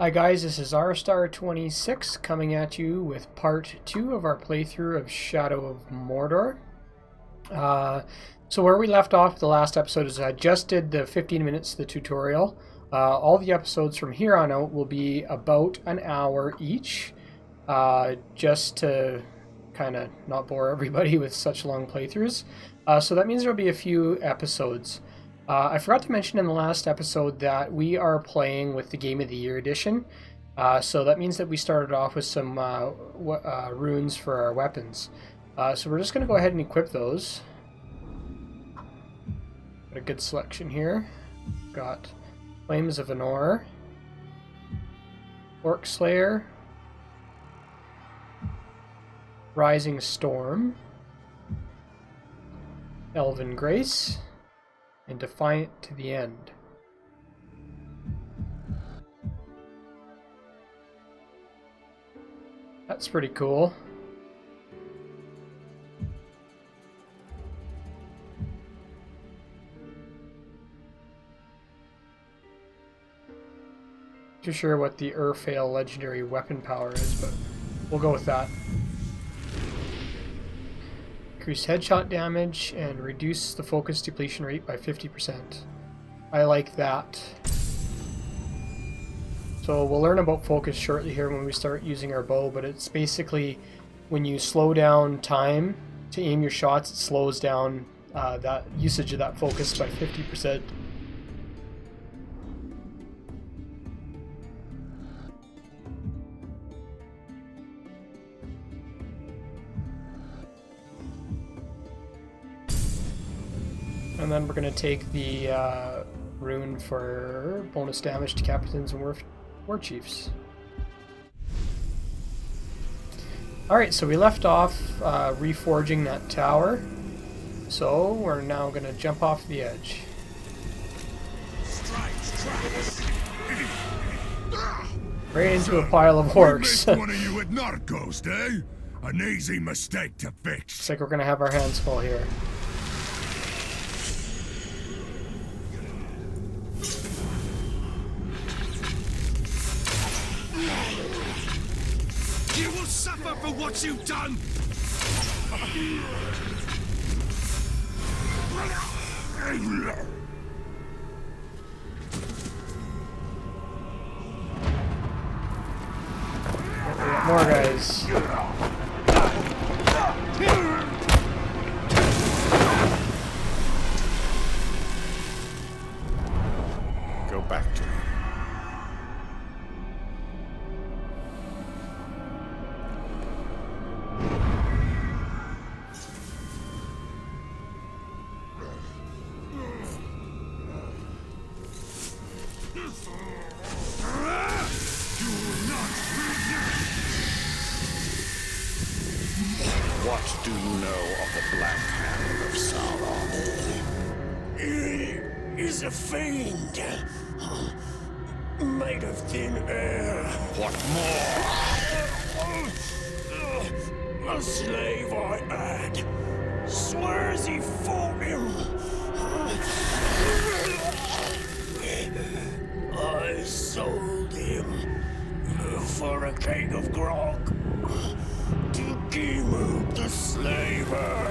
Hi guys, this is rstar26 coming at you with part 2 of our playthrough of Shadow of Mordor. So where we left off the last episode is I just did the 15 minutes of the tutorial. All the episodes from here on out will be about an hour each, just to kind of not bore everybody with such long playthroughs. So that means there'll be a few episodes. I forgot to mention in the last episode that we are playing with the Game of the Year edition. So that means that we started off with some runes for our weapons. So we're just going to go ahead and equip those. Got a good selection here. Got Flames of Anor, Orc Slayer, Rising Storm, Elven Grace, and Defiant to the End. That's pretty cool. Not too sure what the Urfael legendary weapon power is, but we'll go with that. Increase headshot damage and reduce the focus depletion rate by 50%. I like that. So we'll learn about focus shortly here when we start using our bow, but it's basically when you slow down time to aim your shots, it slows down that usage of that focus by 50%. And then we're going to take the rune for bonus damage to captains and war chiefs. Alright, so we left off reforging that tower. So we're now going to jump off the edge. Right into a pile of orcs. One of you at Narcos, eh? An easy mistake to fix. Looks like we're going to have our hands full here. You will suffer for what you've done! More guys. Go back to him. What do you know of the Black Hand of Sauron? He is a fiend, made of thin air. What more? A slave I had, swears he fought him. I sold him for a keg of grog to Gimub the slaver.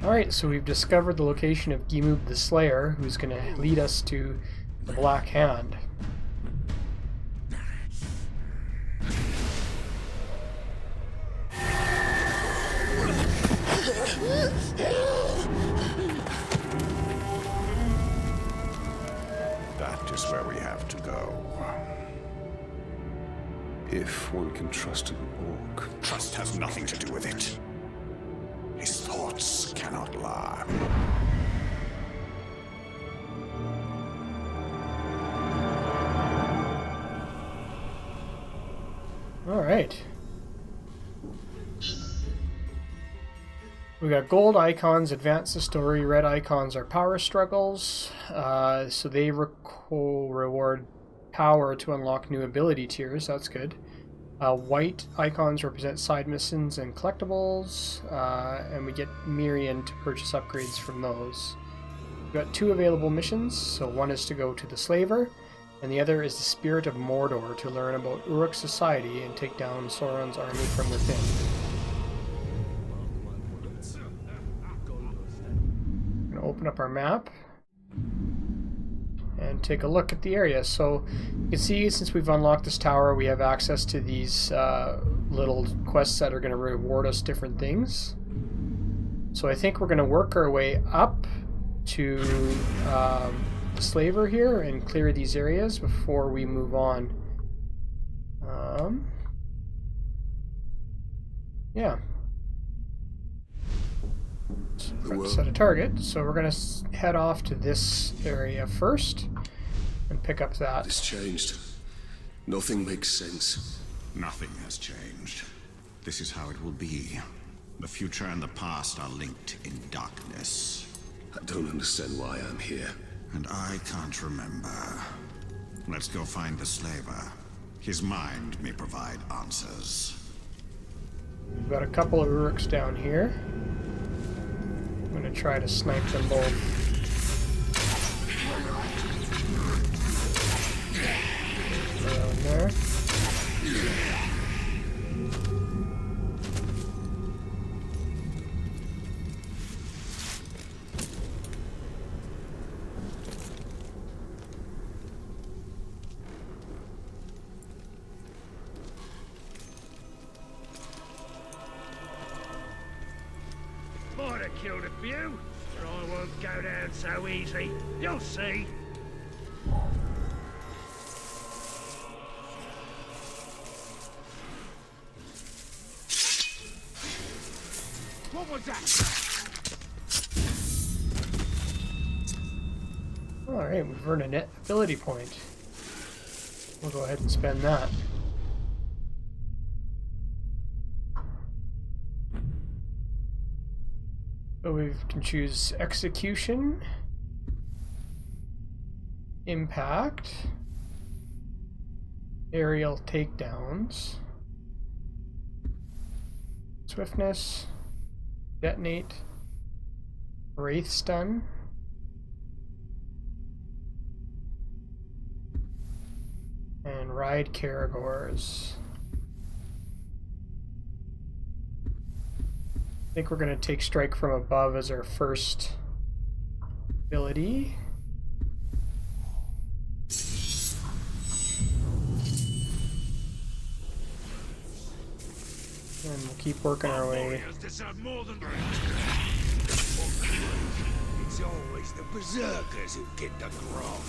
Alright, so we've discovered the location of Gimub the Slayer, who's going to lead us to the Black Hand. That is where we have to go. If one can trust an orc. Trust has nothing to do with it. His thoughts thoughts cannot lie. All right. We got gold icons advance the story. Red icons are power struggles. So they reward power to unlock new ability tiers. That's good. White icons represent side missions and collectibles. And we get Mirian to purchase upgrades from those. We've got 2 available missions. So one is to go to the Slaver, and the other is the Spirit of Mordor to learn about Uruk's society and take down Sauron's army from within. Open up our map and take a look at the area. So you can see, since we've unlocked this tower, we have access to these little quests that are going to reward us different things. So I think we're going to work our way up to the Slaver here and clear these areas before we move on. Yeah. Set a target, so we're going to head off to this area first and pick up that. It's changed. Nothing makes sense. Nothing has changed. This is how it will be. The future and the past are linked in darkness. I don't understand why I'm here. And I can't remember. Let's go find the slaver. His mind may provide answers. We've got a couple of Uruks down here. I'm going to try to snipe them both. Around there. Might have killed a few, but I won't go down so easy. You'll see. What was that? Alright, we've earned a net ability point. We'll go ahead and spend that. So we can choose Execution, Impact, Aerial Takedowns, Swiftness, Detonate, Wraith Stun, and Ride Caragors. I think we're going to take Strike from Above as our first ability. And we'll keep working our way. It's always the berserkers who get the grog.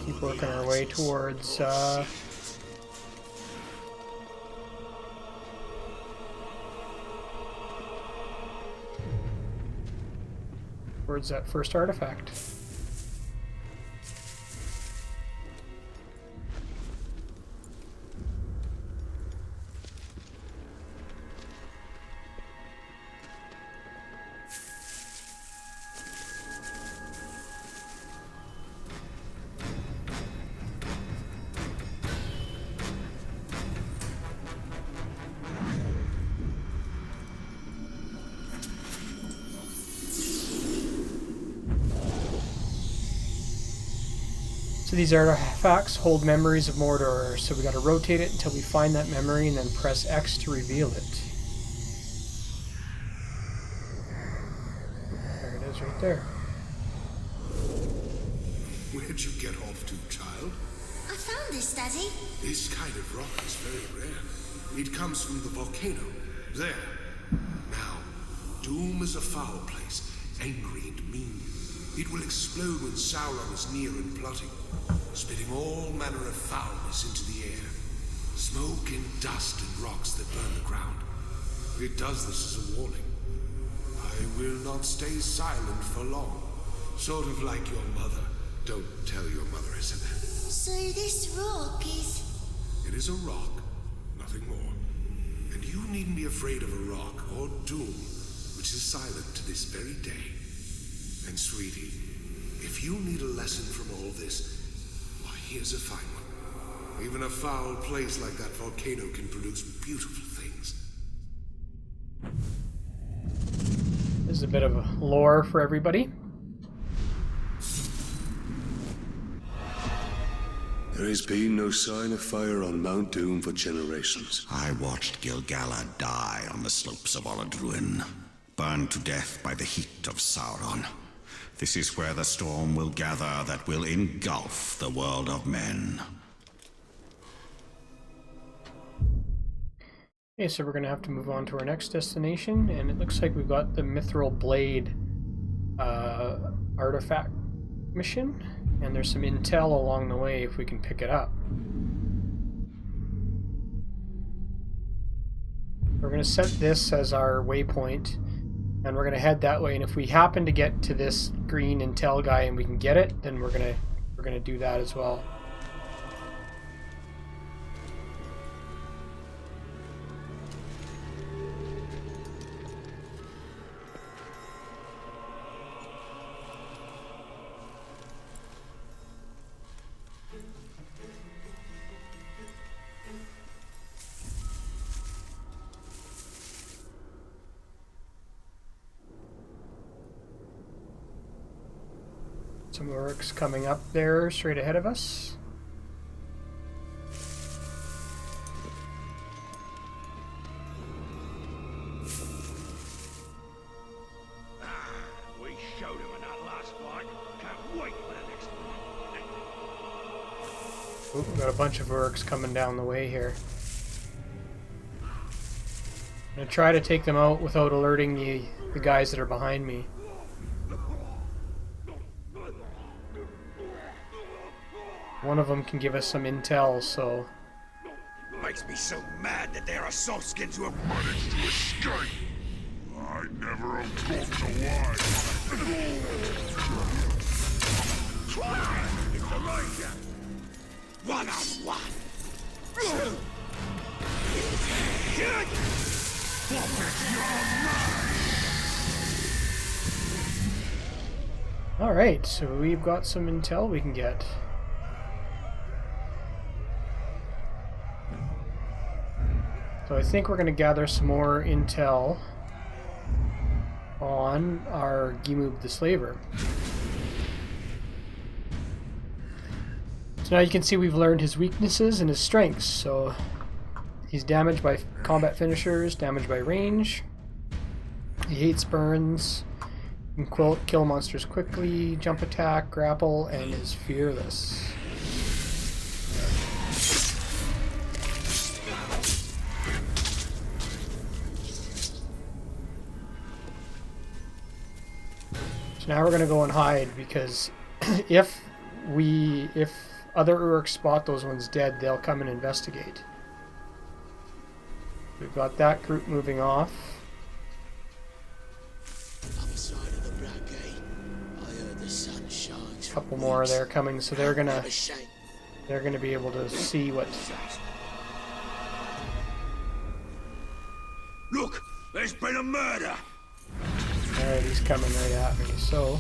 Keep working our way towards that first artifact. So these artifacts hold memories of Mordor, so we gotta rotate it until we find that memory and then press X to reveal it. There it is right there. Where'd you get off to, child? I found this, Daddy. This kind of rock is very rare. It comes from the volcano. There. Now, Doom is a foul place, angry and mean. It will explode when Sauron is near and plotting, spitting all manner of foulness into the air. Smoke and dust and rocks that burn the ground. It does this as a warning. I will not stay silent for long. Sort of like your mother. Don't tell your mother I said that. So this rock is... It is a rock, nothing more. And you needn't be afraid of a rock or doom, which is silent to this very day. And sweetie, if you need a lesson from all this, why, here's a fine one. Even a foul place like that volcano can produce beautiful things. This is a bit of lore for everybody. There has been no sign of fire on Mount Doom for generations. I watched Gilgalad die on the slopes of Oladruin, burned to death by the heat of Sauron. This is where the storm will gather that will engulf the world of men. Okay, so we're going to have to move on to our next destination, and it looks like we've got the Mithril Blade artifact mission, and there's some intel along the way if we can pick it up. We're going to set this as our waypoint, and we're going to head that way, and if we happen to get to this green intel guy and we can get it, then we're going to do that as well. Some orcs coming up there straight ahead of us. We showed him in that last fight. Can't wait for the next one. Oop, we've got a bunch of orcs coming down the way here. I'm gonna try to take them out without alerting the guys that are behind me. One of them can give us some intel, so... Makes me so mad that there are softskins who have managed to escape. I never have talked to why. It's the Ranger. One-on-one. Alright, so we've got some intel we can get. So I think we're going to gather some more intel on our Gimub the Slaver. So now you can see we've learned his weaknesses and his strengths. So he's damaged by combat finishers, damaged by range. He hates burns, can kill monsters quickly, jump attack, grapple, and is fearless. So now we're going to go and hide, because if other Urks spot those ones dead, they'll come and investigate. We've got that group moving off. A couple more there coming, so they're gonna be able to see what. Look, there's been a murder. Alright, he's coming right at me, so...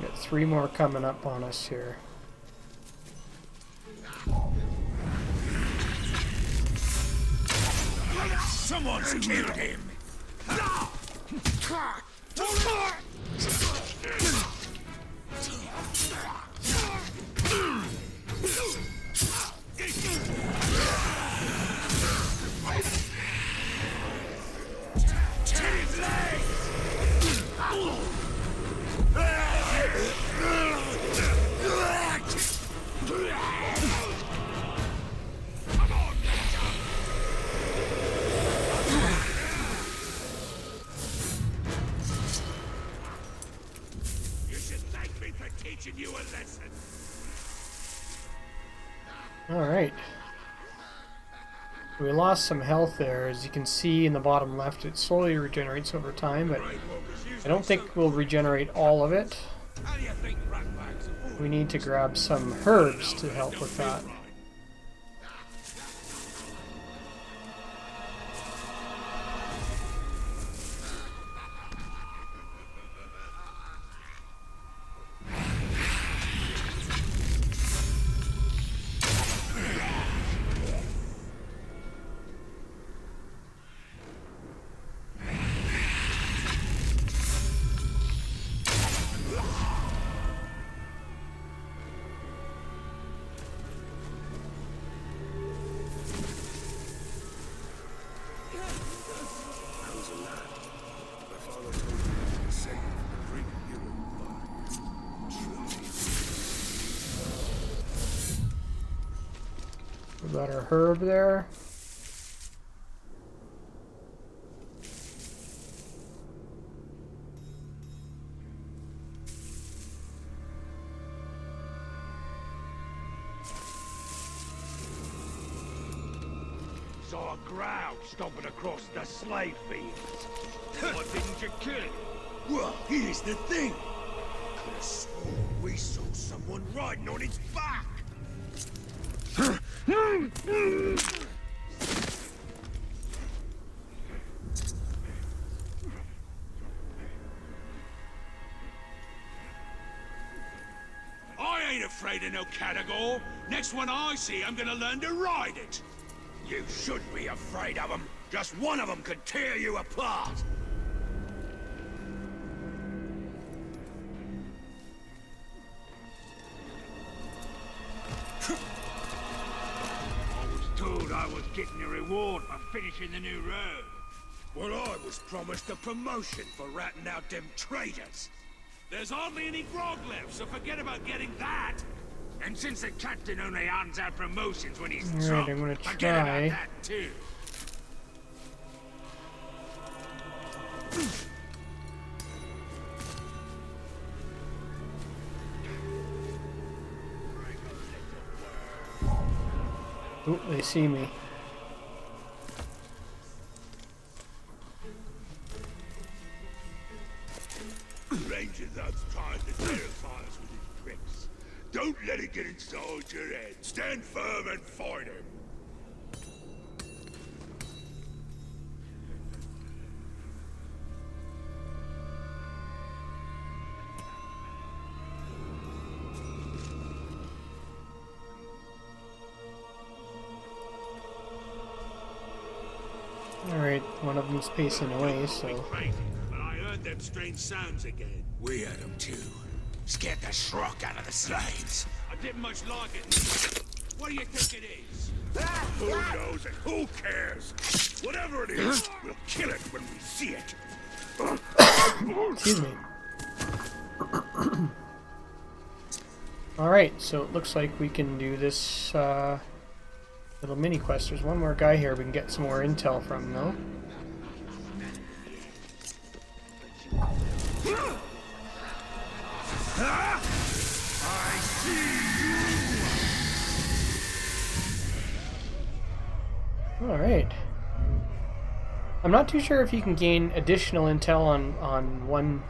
Got 3 more coming up on us here. Someone's killed him. Alright. We lost some health there. As you can see in the bottom left, it slowly regenerates over time, but I don't think we'll regenerate all of it. We need to grab some herbs to help with that. We got our herb there. Saw a crowd stomping across the slave fields. Why didn't you kill it? Well, here's the thing. Could have sworn we saw someone riding on its back. I ain't afraid of no category. Next one I see, I'm gonna learn to ride it. You should be afraid of them. Just one of them could tear you apart. Told I was getting a reward for finishing the new road. Well, I was promised a promotion for ratting out them traitors. There's hardly any grog left, so forget about getting that. And since the captain only hands out promotions when he's Alright, drunk, I'm gonna forget try. about that too. Oop, they see me. Ranger loves trying to terrify us with his tricks. Don't let it get inside your head. Stand firm and fight him. Alright, one of them's pacing away, so... Crazy, but I heard them strange sounds again. We had them too. Scared the shrock out of the slaves. I didn't much like it. What do you think it is? Who knows and who cares? Whatever it is, we'll kill it when we see it. Excuse me. Alright, so it looks like we can do this little mini quest. There's one more guy here we can get some more intel from, though. I see you! Alright. I'm not too sure if you can gain additional intel on one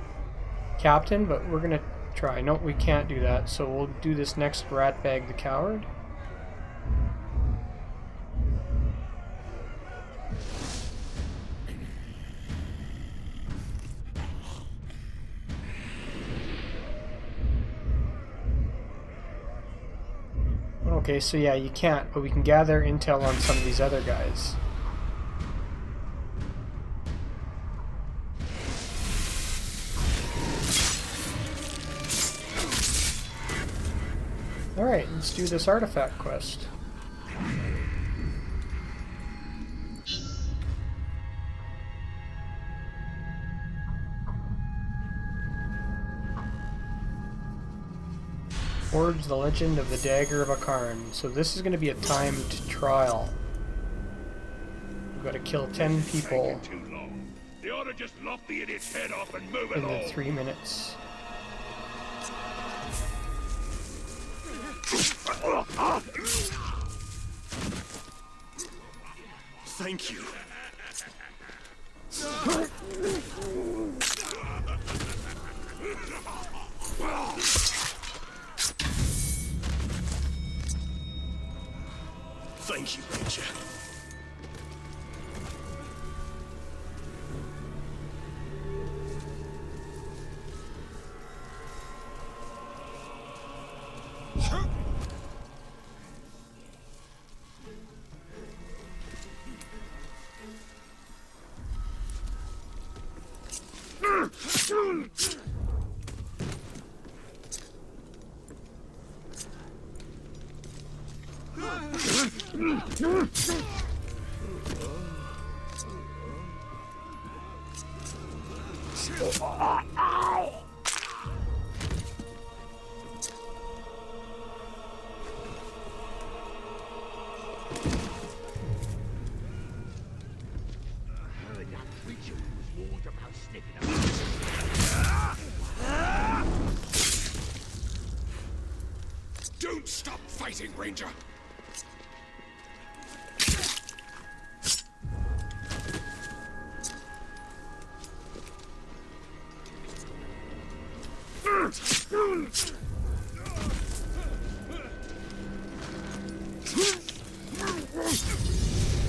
captain, but we're gonna try. No, we can't do that, so we'll do this next Ratbag the Coward. Okay, so yeah, you can't, but we can gather intel on some of these other guys. Alright, let's do this artifact quest. Forge the Legend of the Dagger of Akarn. So this is going to be a timed trial. We've got to kill 10 people Too long. They ought to just lop the idiot's head off and move it in the along. 3 minutes. Thank you. Thank you, Ranger. Don't stop fighting, Ranger!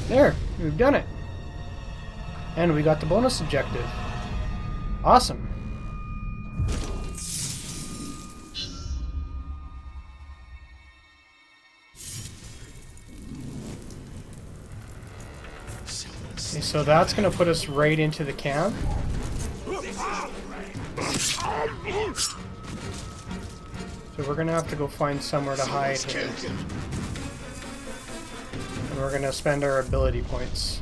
There, we've done it. And we got the bonus objective. Awesome. Okay, so that's going to put us right into the camp. So we're going to have to go find somewhere to hide here. And we're going to spend our ability points.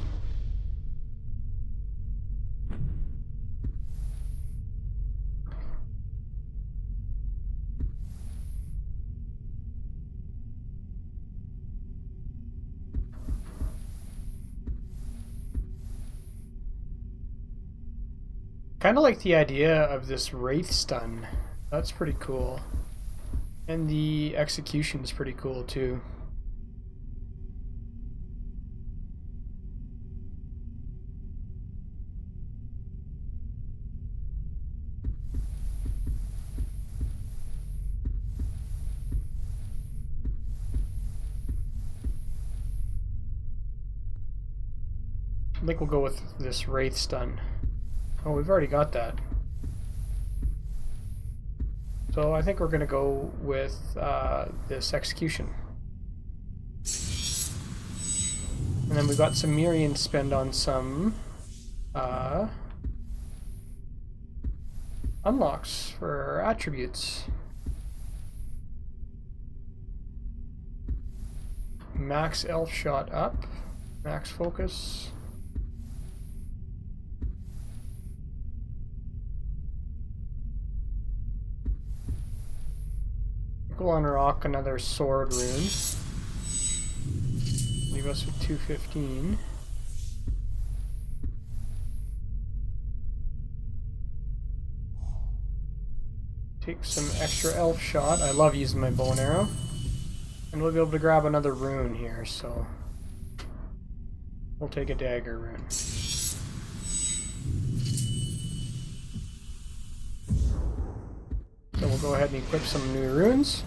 Kind of like the idea of this Wraith stun. That's pretty cool. And the execution is pretty cool too. I think we'll go with this Wraith stun. Oh, we've already got that. So I think we're going to go with this execution. And then we've got some Mirian to spend on some unlocks for attributes. Max elf shot up, max focus. We'll unlock another sword rune. Leave us with 215. Take some extra elf shot. I love using my bow and arrow. And we'll be able to grab another rune here, so we'll take a dagger rune. So we'll go ahead and equip some new runes.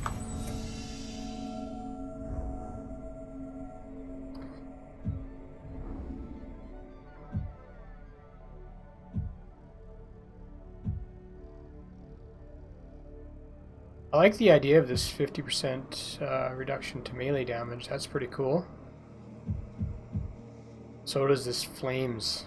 I like the idea of this 50% reduction to melee damage. That's pretty cool. So does this flames.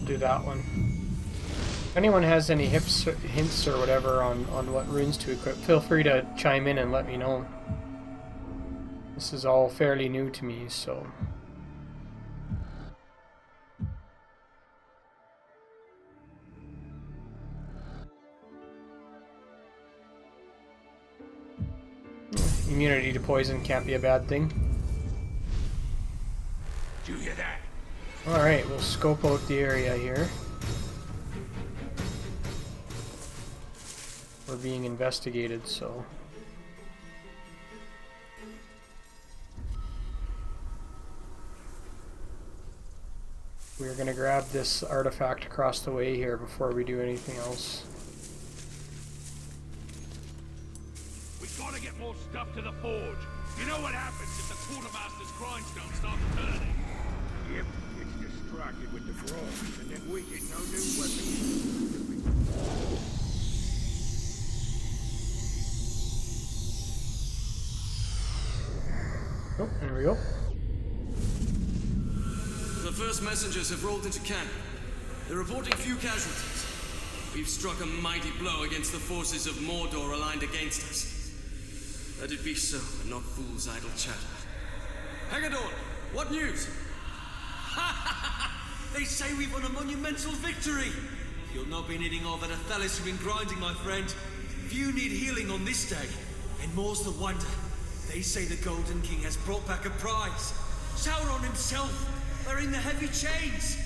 Do that one. If anyone has any hints or whatever on what runes to equip, feel free to chime in and let me know. This is all fairly new to me, so... immunity to poison can't be a bad thing. Do you hear that? Alright, we'll scope out the area here. We're being investigated, so... we're gonna grab this artifact across the way here before we do anything else. We gotta get more stuff to the forge. You know what happens if the quartermaster's grindstone starts turning? Yep, it's distracted with the frogs, and then we get no new weapons. Oh, there we go. The first messengers have rolled into camp. They're reporting few casualties. We've struck a mighty blow against the forces of Mordor aligned against us. Let it be so, and not fools' idle chatter. Haggadorn, what news? They say we've won a monumental victory! You'll not be needing all that Athelis you've been grinding, my friend. Few need healing on this day. And more's the wonder. They say the Golden King has brought back a prize. Sauron himself, wearing the heavy chains.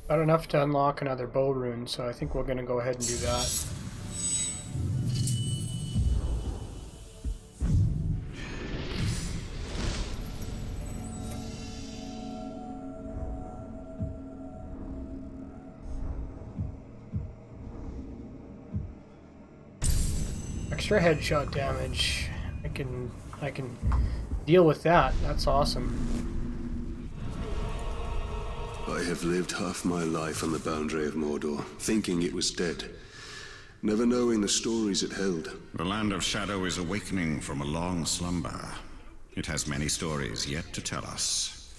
Got enough to unlock another bow rune, so I think we're gonna go ahead and do that. Extra headshot damage. I can deal with that. That's awesome. I have lived half my life on the boundary of Mordor, thinking it was dead, never knowing the stories it held. The Land of Shadow is awakening from a long slumber. It has many stories yet to tell us.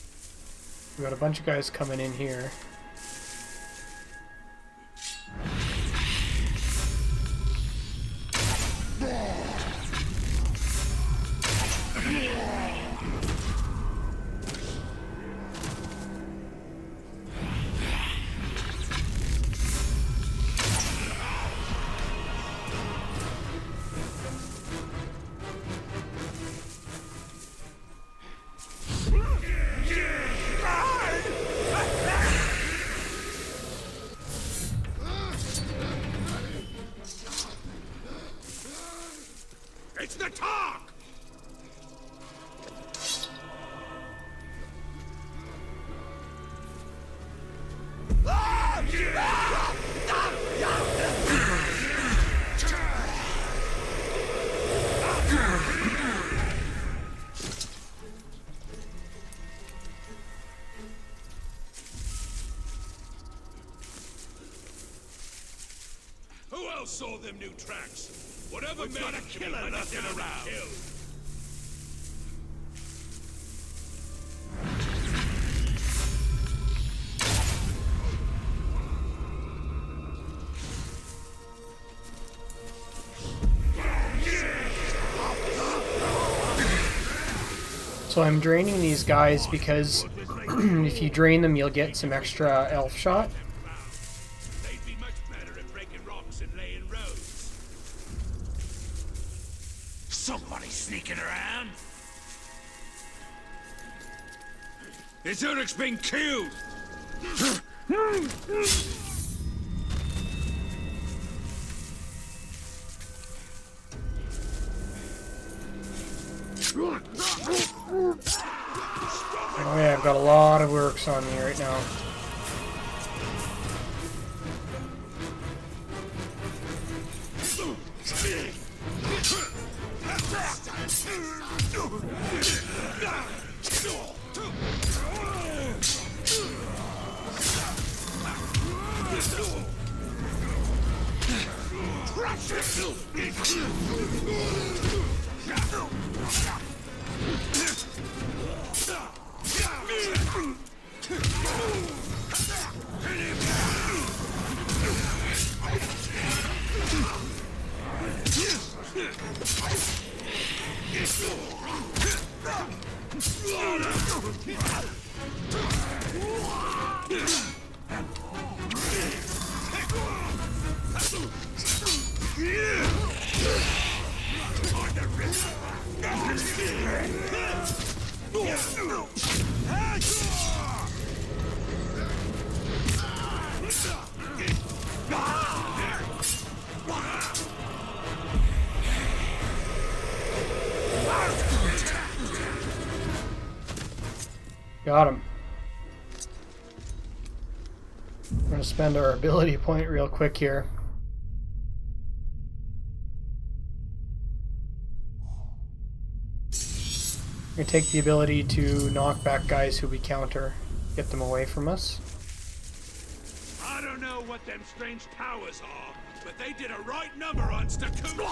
We got a bunch of guys coming in here. It's the talk! Who else saw them new tracks? Whatever made a killer nothing around. So I'm draining these guys because if you drain them, you'll get some extra elf shot. They'd be much better at breaking rocks and laying roads. Somebody sneaking around? Is Ulrich's been killed? Oh yeah, I've got a lot of works on me right now. Got him. I'm going to spend our ability point real quick here. We take the ability to knock back guys who we counter, get them away from us. I don't know what them strange powers are, but they did a right number on Stakuna.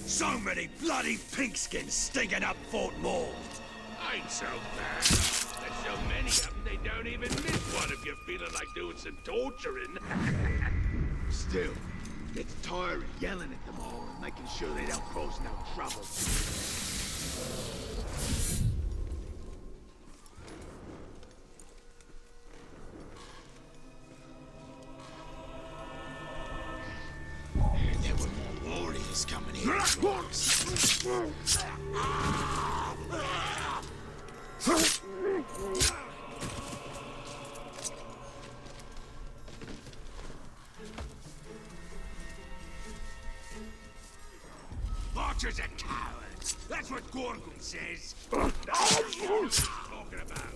So many bloody pinkskins stinking up Fort Moore. Ain't so bad. There's so many of them, they don't even miss one if you're feeling like doing some torturing. Still, it's tiring yelling at them all and making sure they don't cause no trouble. There were more warriors coming here. Archers are cowards. That's what Gorgon says. That's what he's talking about.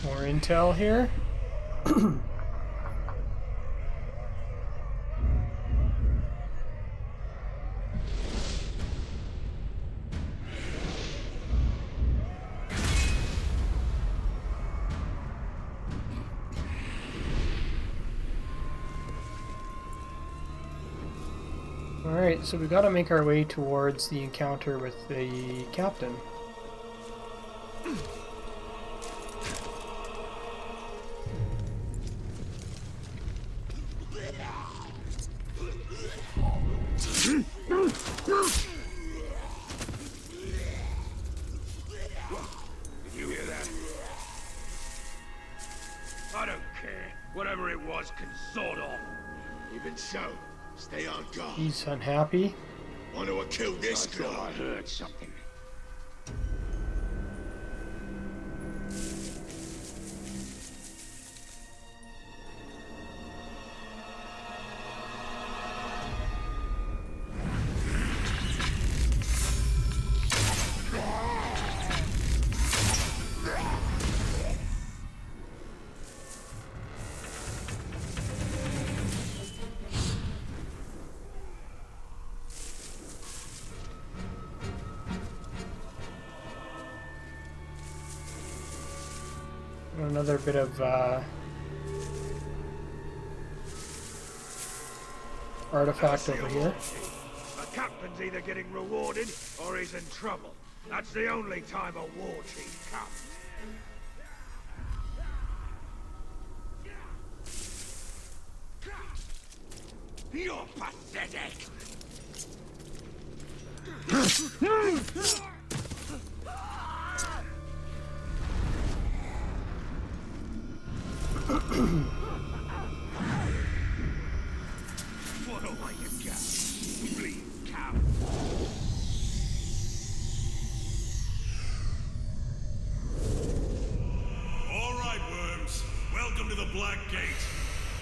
More intel here. Alright, so we gotta make our way towards the encounter with the captain. Did you hear that? I don't care. Whatever it was can sort off. Even so, stay on guard. He's unhappy. Want to kill this guy? I heard something. Another bit of artifact over here. A captain's either getting rewarded or he's in trouble. That's the only time a war chief comes. You're pathetic. What a way to go. Bleed cow. All right, worms. Welcome to the Black Gate.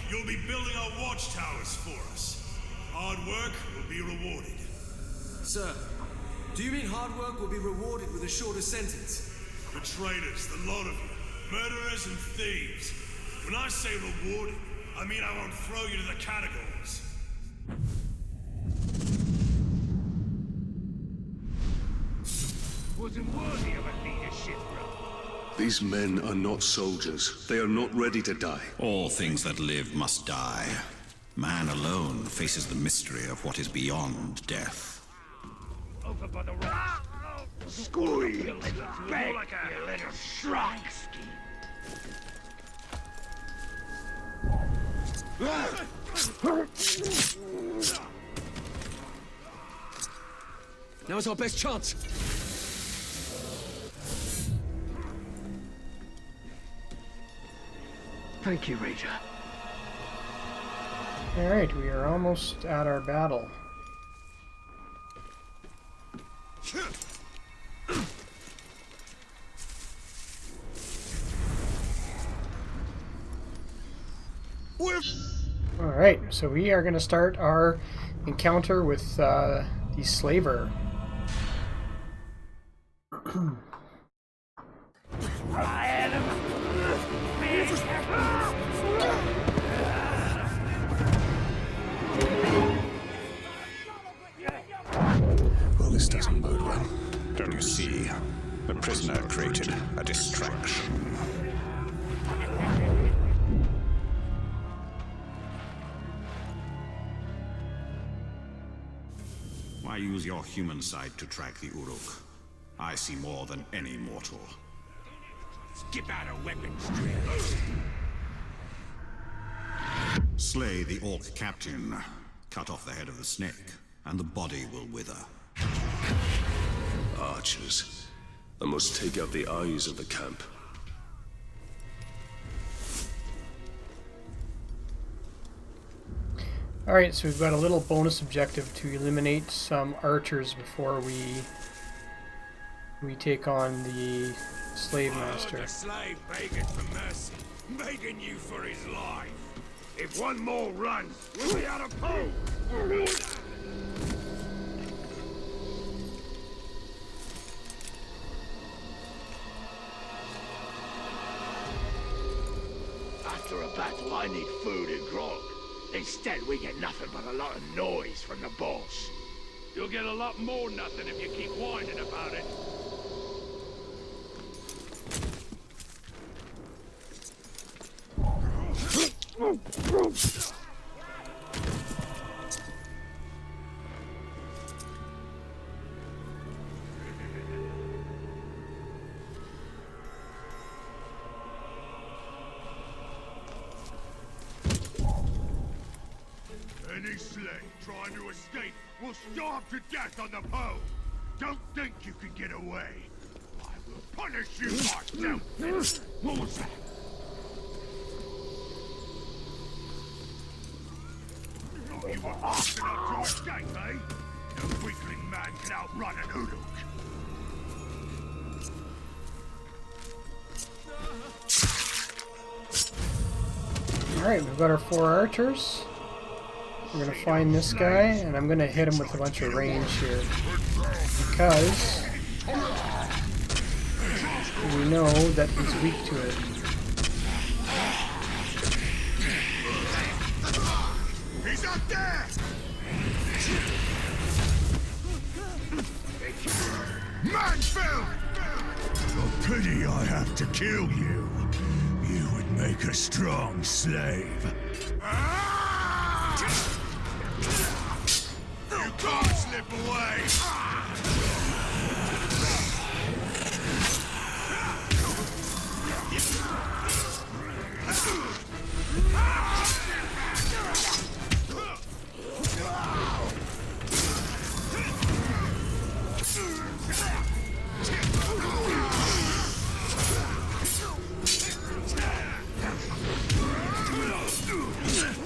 You'll be building our watchtowers for us. Hard work will be rewarded. Sir, do you mean hard work will be rewarded with a shorter sentence? The traitors, the lot of you. Murderers and thieves. When I say rewarded, I mean I won't throw you to the catacombs. Wasn't worthy of a leadership role. These men are not soldiers. They are not ready to die. All things that live must die. Man alone faces the mystery of what is beyond death. Of nothing but the rock. Screw you, little bag, you little shrunk. Now's our best chance. Thank you, Ranger. Alright, we are almost at our battle. Alright, so we are going to start our encounter with the slaver. Well, this doesn't bode well. Don't you see? The prisoner created a distraction. Why use your human side to track the Uruk? I see more than any mortal. Skip out of weapons tree. Slay the Orc captain, cut off the head of the snake, and the body will wither. Archers. I must take out the eyes of the camp. Alright, so we've got a little bonus objective to eliminate some archers before we take on the slave master. The slave begging for mercy, begging you for his life. If one more runs, we'll be out of pole. After a battle, I need food and grog. Instead, we get nothing but a lot of noise from the boss. You'll get a lot more nothing if you keep whining about it. Any slave trying to escape will starve to death on the pole. Don't think you can get away. I will punish you myself. What was that? Thought you were fast enough to escape, eh? No weakling man can outrun an Uruk. Alright, we've got our 4 archers. We're going to find this guy, and I'm going to hit him with a bunch of range here. Because we know that he's weak to it. He's up there! Mansfield! A pity I have to kill you. You would make a strong slave. You can't slip away!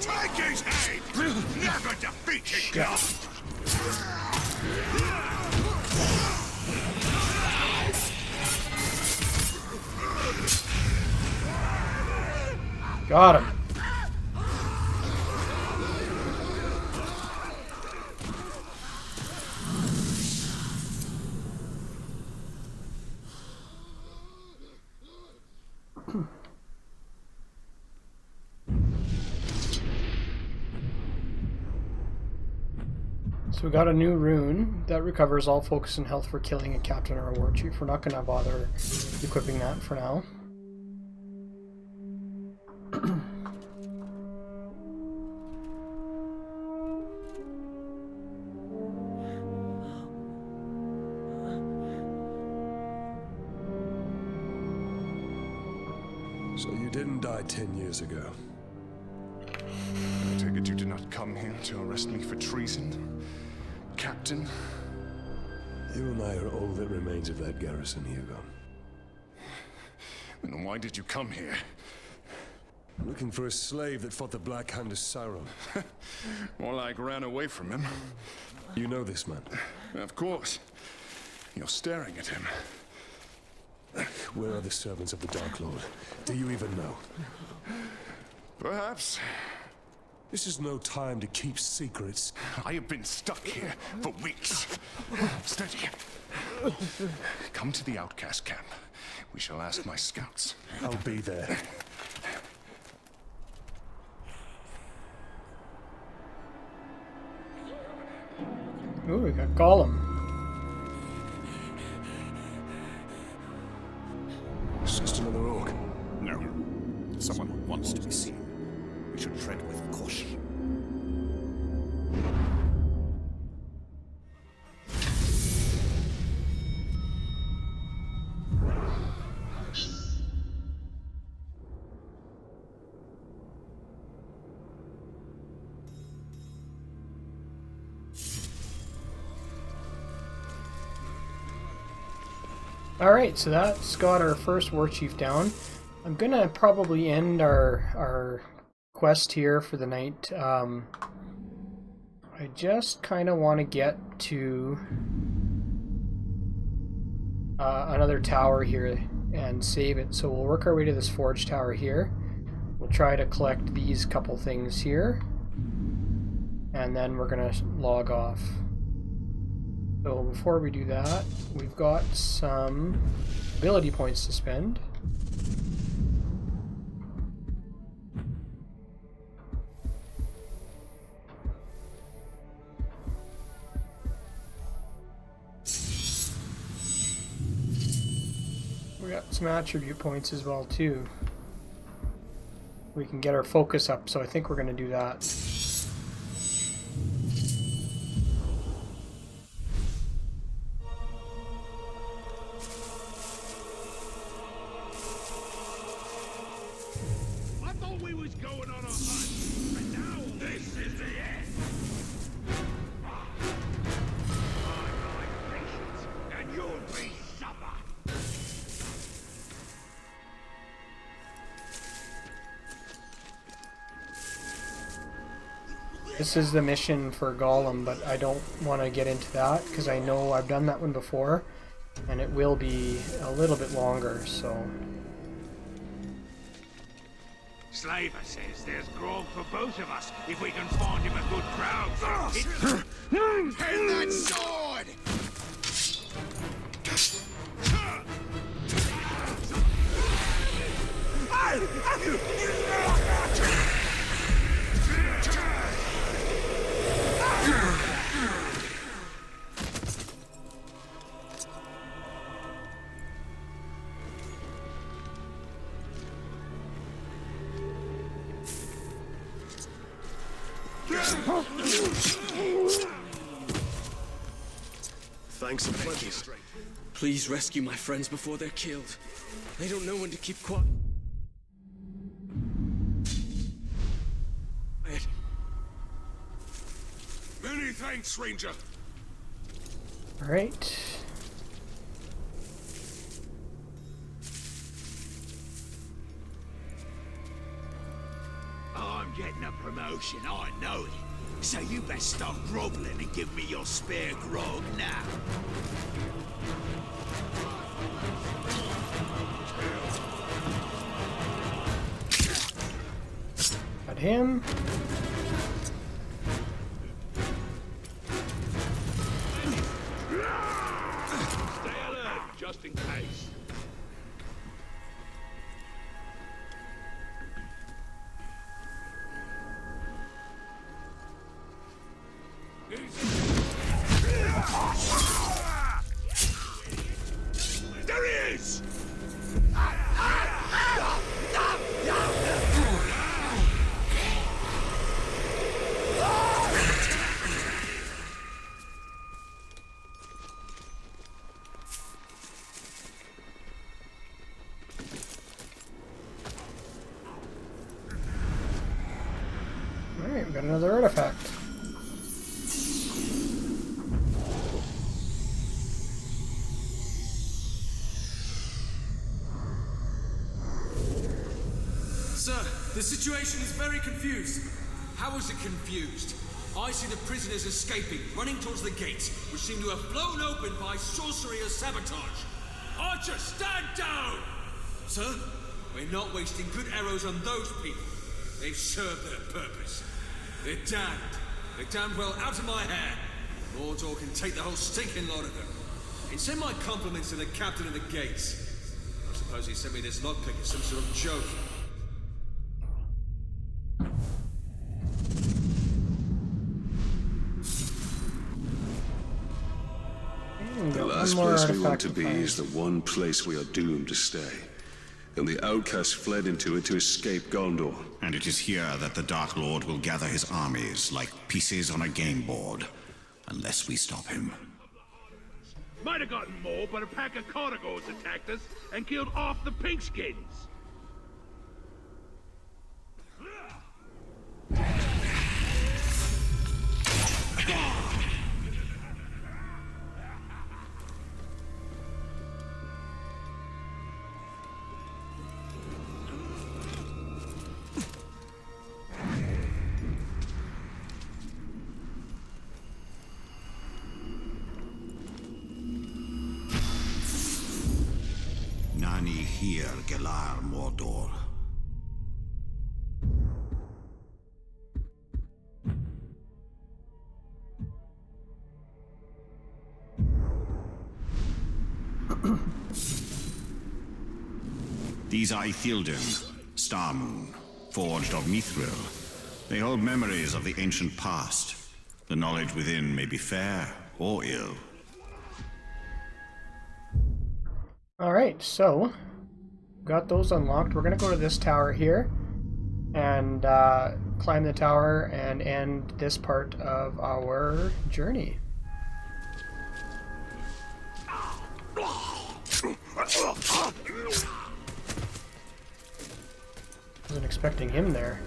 Take his head! Never defeated God! Got him. So we got a new rune that recovers all focus and health for killing a captain or a war chief. We're not going to bother equipping that for now. So you didn't die 10 years ago. I take it you did not come here to arrest me for treason, Captain? You and I are all that remains of that garrison, Hugo. Then why did you come here? Looking for a slave that fought the Black Hand of Sauron. More like ran away from him. You know this man? Of course. You're staring at him. Where are the servants of the Dark Lord? Do you even know? Perhaps. This is no time to keep secrets. I have been stuck here for weeks. Steady. Come to the outcast camp. We shall ask my scouts. I'll be there. Ooh, we got Gollum. It's just another orc. No. Someone who wants to be seen. We should tread with caution. Alright, so that's got our first war chief down. I'm gonna probably end our quest here for the night. I just kind of want to get to another tower here and save it. So we'll work our way to this forge tower here. We'll try to collect these couple things here. And then we're gonna log off. So before we do that, we've got some ability points to spend. We got some attribute points as well too. We can get our focus up, so I think we're going to do that. This is the mission for Gollum, but I don't want to get into that because I know I've done that one before and it will be a little bit longer, so... Slaver says there's grog for both of us if we can find him a good crowd. Hand that sword! Thanks a plenty. Please rescue my friends before they're killed. They don't know when to keep quiet. Many thanks, Ranger. Alright. I'm getting a promotion, I know it. So you best stop groveling and give me your spare grog now. Got him. Stay alert, just in case. There he is! another artifact. Sir, the situation is very confused. How is it confused? I see the prisoners escaping, running towards the gates, which seem to have flown open by sorcery or sabotage. Archer, stand down! Sir, we're not wasting good arrows on those people. They've served their purpose. They're damned. They're damned well out of my hair. Mordor can take the whole stinking lot of them. And send my compliments to the captain of the gates. I suppose he sent me this lockpick as some sort of joke. The last place we want to be is the one place we are doomed to stay. And the outcasts fled into it to escape Gondor. And it is here that the Dark Lord will gather his armies like pieces on a game board, unless we stop him. Might have gotten more, but a pack of carnivores attacked us and killed off the Pinkskins. Nani here, Gelar Mordor. These are Ithildin, Star Moon, forged of Mithril. They hold memories of the ancient past. The knowledge within may be fair or ill. Alright, so got those unlocked. We're going to go to this tower here and climb the tower and end this part of our journey. Wasn't expecting him there.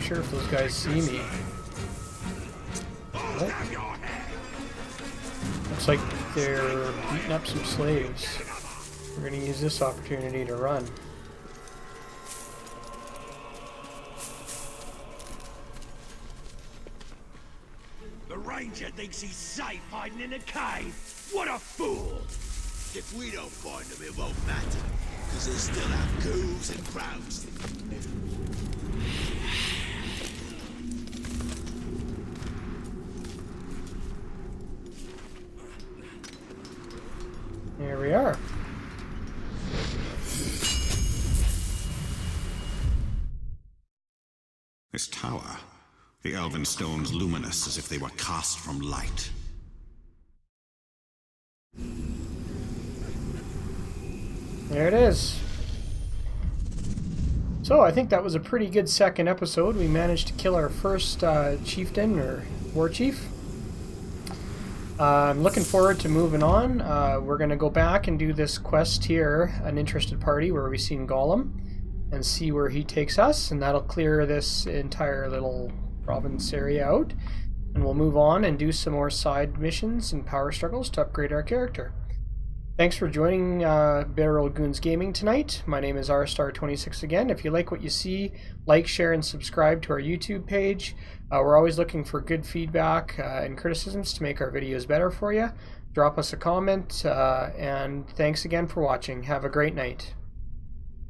Sure if those guys see me. Oh. Looks like they're beating up some slaves. We're going to use this opportunity to run. The Ranger thinks he's safe hiding in a cave. What a fool! If we don't find him, it won't matter, because he'll still have ghouls and crowds. Here we are. This tower, the elven stones luminous as if they were cast from light. There it is. So I think that was a pretty good second episode. We managed to kill our first chieftain or war chief. I'm looking forward to moving on. We're going to go back and do this quest here, An Interested Party, where we've seen Gollum, and see where he takes us, and that'll clear this entire little province area out. And we'll move on and do some more side missions and power struggles to upgrade our character. Thanks for joining Better Old Goons Gaming tonight. My name is rstar26 again. If you like what you see, like, share, and subscribe to our YouTube page. We're always looking for good feedback and criticisms to make our videos better for you. Drop us a comment, and thanks again for watching. Have a great night.